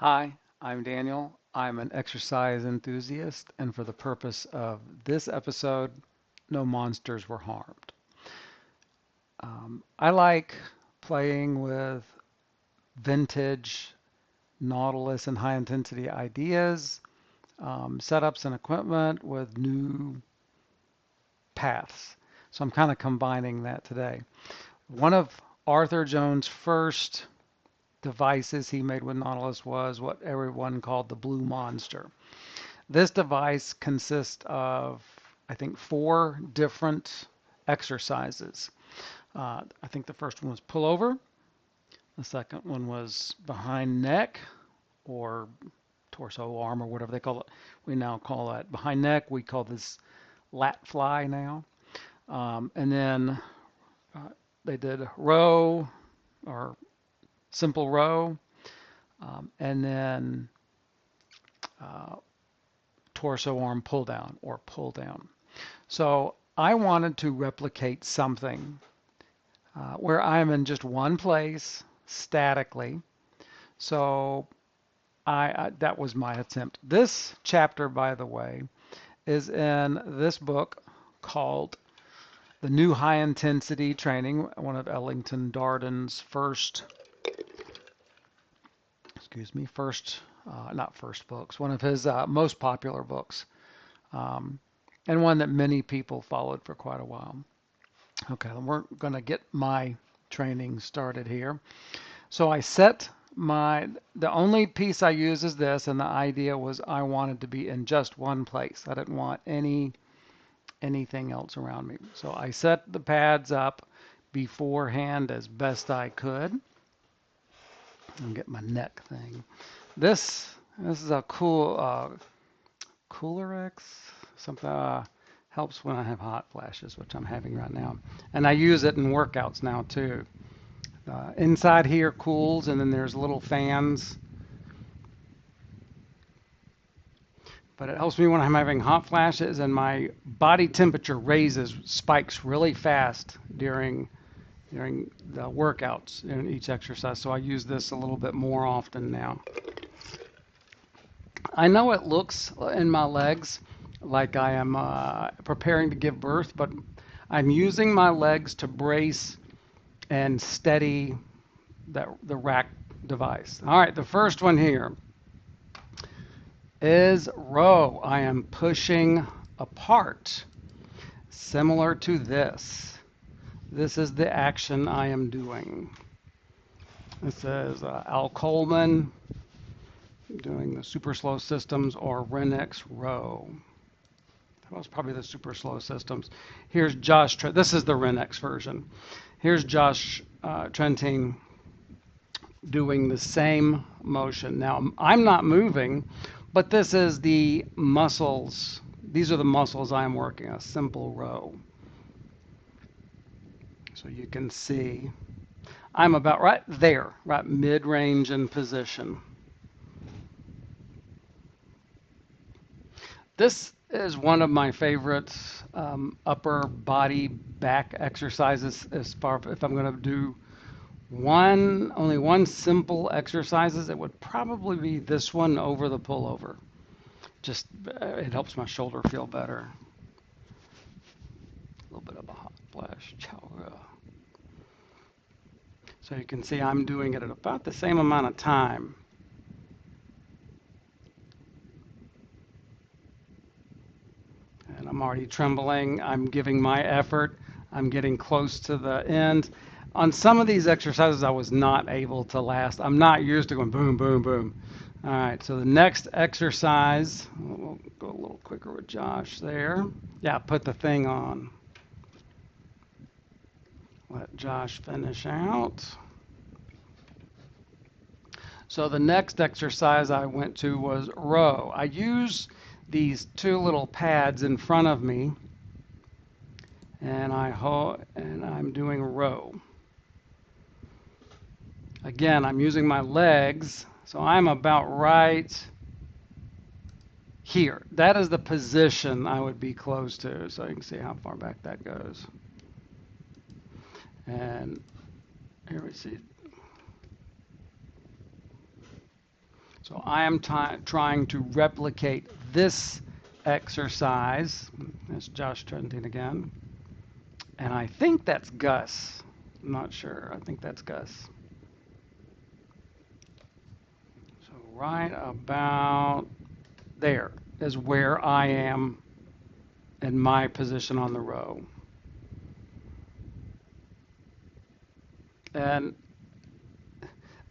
Hi, I'm Daniel. I'm an exercise enthusiast, and for the purpose of this episode, no monsters were harmed. I like playing with vintage Nautilus and high intensity ideas, setups and equipment with new paths. So I'm kind of combining that today. One of Arthur Jones' first devices he made with Nautilus was what everyone called the Blue Monster. This device consists of, I think, four different exercises. I think the first one was pullover. The second one was behind neck or torso arm or whatever they call it. We now call that behind neck. We call this lat fly now. And then uh, they did row or simple row, and then uh, torso arm pull down or pull down. So I wanted to replicate something where I'm in just one place statically. So that was my attempt. This chapter, by the way, is in this book called The New High Intensity Training, one of Ellington Darden's first, not first books, one of his most popular books, um, and one that many people followed for quite a while. Okay, we're going to get my training started here. So I set the only piece I use is this, and the idea was I wanted to be in just one place. I didn't want anything else around me. So I set the pads up beforehand as best I could. I'll get my neck thing. This is a cool Cooler X, something helps when I have hot flashes, which I'm having right now. And I use it in workouts now too. Inside here cools, and then there's little fans. But it helps me when I'm having hot flashes and my body temperature spikes really fast during the workouts in each exercise. So I use this a little bit more often now. I know it looks in my legs like I am preparing to give birth, but I'm using my legs to brace and steady the rack device. All right, the first one here is row. I am pushing apart, similar to this. This is the action I am doing. This is Al Coleman doing the super slow systems or Renix row. That was probably the super slow systems. Here's Josh. This is the Renix version. Here's Josh Trentin doing the same motion. Now, I'm not moving, but this is the muscles. These are the muscles I'm working, a simple row. So you can see I'm about right there, right mid-range in position. This is one of my favorite upper body back exercises as far if I'm going to do only one simple exercises, it would probably be this one over the pullover. Just it helps my shoulder feel better. A little bit of a hot flash. So you can see I'm doing it at about the same amount of time. And I'm already trembling. I'm giving my effort. I'm getting close to the end. On some of these exercises, I was not able to last. I'm not used to going boom, boom, boom. All right, so the next exercise, we'll go a little quicker with Josh there. Yeah, put the thing on. Let Josh finish out. So the next exercise I went to was row. I use these two little pads in front of me, and I'm doing row. Again, I'm using my legs, so I'm about right here. That is the position I would be close to, so you can see how far back that goes. And here we see. So I am trying to replicate this exercise. That's Josh Trenton again. And I think that's Gus. I'm not sure. I think that's Gus. So right about there is where I am in my position on the row. And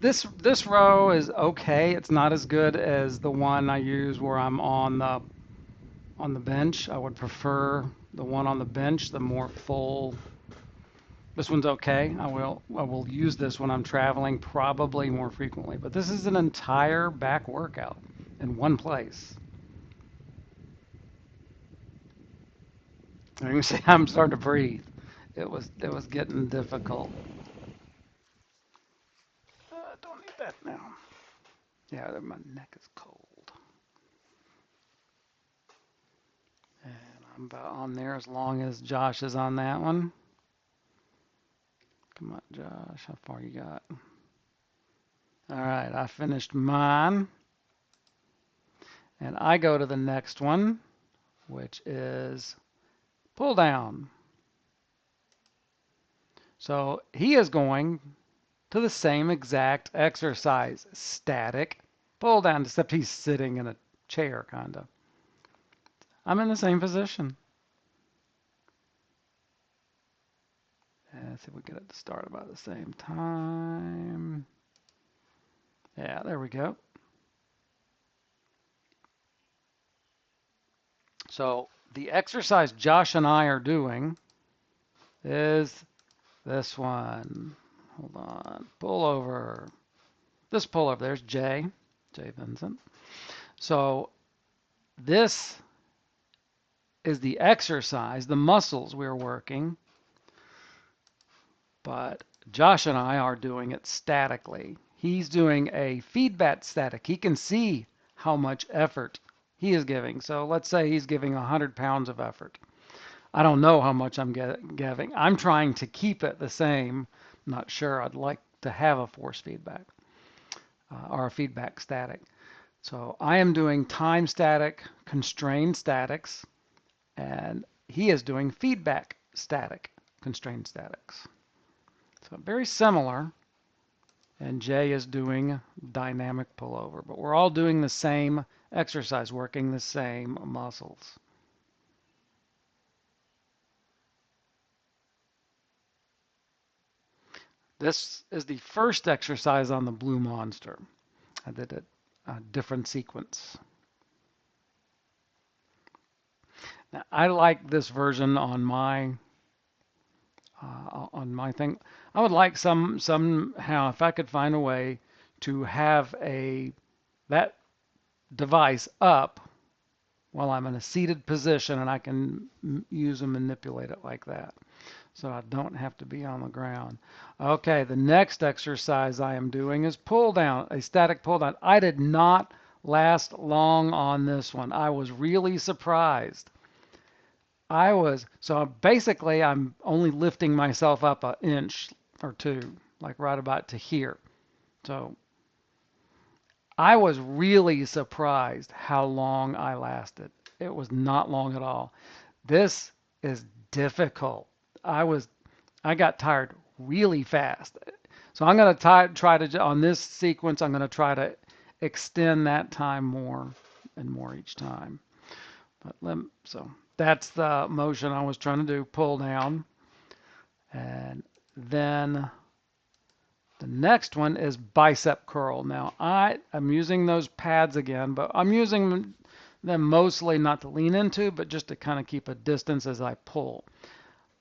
this row is okay. It's not as good as the one I use where I'm on the bench. I would prefer the one on the bench, the more full. This one's okay. I will use this when I'm traveling probably more frequently. But this is an entire back workout in one place. And you can see I'm starting to breathe. It was getting difficult. Don't need that now. Yeah, my neck is cold. And I'm about on there as long as Josh is on that one. Come on, Josh. How far you got? All right, I finished mine. And I go to the next one, which is pull down. So he is going to the same exact exercise, static pull down, except he's sitting in a chair, kind of. I'm in the same position. Let's see if we get it to start about the same time. Yeah, there we go. So the exercise Josh and I are doing is this one. Hold on. Pullover. This pullover. There's Jay Vincent. So this is the exercise, the muscles we're working, but Josh and I are doing it statically. He's doing a feedback static. He can see how much effort he is giving. So let's say he's giving 100 pounds of effort. I don't know how much I'm giving. I'm trying to keep it the same. I'm not sure. I'd like to have a force feedback or a feedback static. So I am doing time static, constrained statics, and he is doing feedback static, constrained statics. So very similar. And Jay is doing dynamic pullover, but we're all doing the same exercise, working the same muscles. This is the first exercise on the Blue Monster. I did a different sequence. Now, I like this version on my thing. I would like somehow, if I could find a way to have that device up while I'm in a seated position, and I can use and manipulate it like that, so I don't have to be on the ground. Okay, the next exercise I am doing is pull down, a static pull down. I did not last long on this one. I was really surprised. So basically I'm only lifting myself up an inch or two, like right about to here. So I was really surprised how long I lasted. It was not long at all. This is difficult. I got tired really fast. So I'm going to try to, on this sequence, I'm going to try to extend that time more and more each time. So that's the motion I was trying to do, pull down. And then the next one is bicep curl. Now I'm using those pads again, but I'm using them mostly not to lean into, but just to kind of keep a distance as I pull.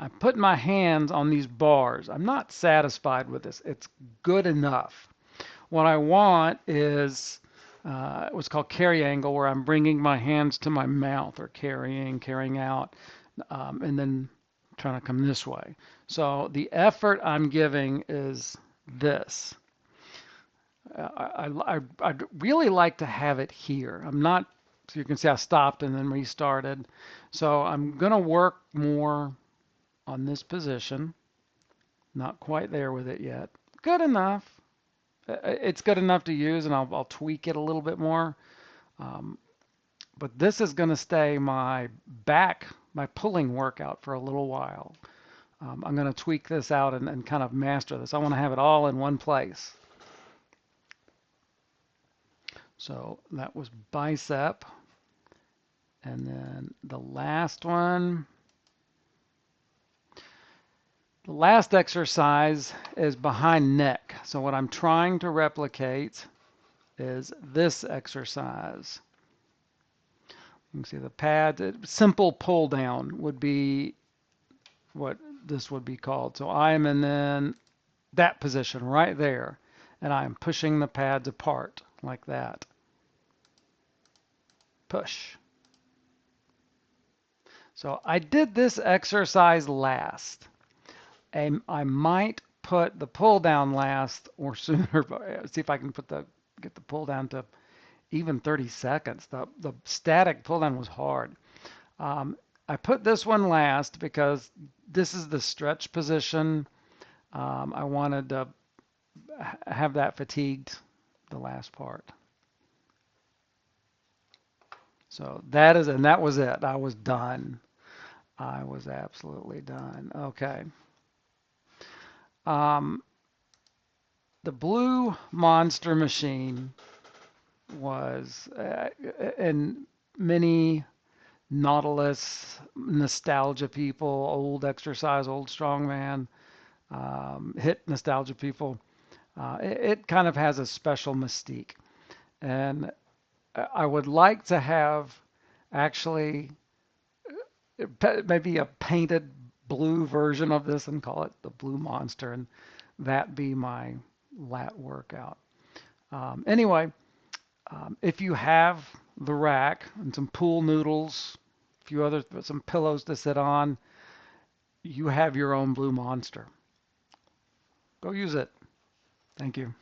I put my hands on these bars. I'm not satisfied with this. It's good enough. What I want is what's called carry angle, where I'm bringing my hands to my mouth or carrying out, and then trying to come this way. So the effort I'm giving is this. I'd really like to have it here. I'm not, so you can see I stopped and then restarted. So I'm going to work more on this position. Not quite there with it yet. Good enough. It's good enough to use, and I'll tweak it a little bit more. Um, but this is going to stay my my pulling workout for a little while. I'm going to tweak this out and kind of master this. I want to have it all in one place. So that was bicep. And then the last one, the last exercise is behind neck. So what I'm trying to replicate is this exercise. You can see the pad. Simple pull down would be what this would be called. So I am in then that position right there, and I am pushing the pads apart like that. Push. So I did this exercise last. And I might put the pull down last or sooner. See if I can get the pull down to even 30 seconds. The static pull down was hard. I put this one last because this is the stretch position. I wanted to have that fatigued, the last part. So that was it. I was done. I was absolutely done. Okay. Um, the blue monster machine was, and many Nautilus nostalgia people, old exercise, old strongman, hit nostalgia people. It kind of has a special mystique. And I would like to have actually maybe a painted blue version of this and call it the Blue Monster, and that be my lat workout. Anyway, if you have the rack and some pool noodles, a few other, some pillows to sit on, you have your own Blue Monster. Go use it. Thank you.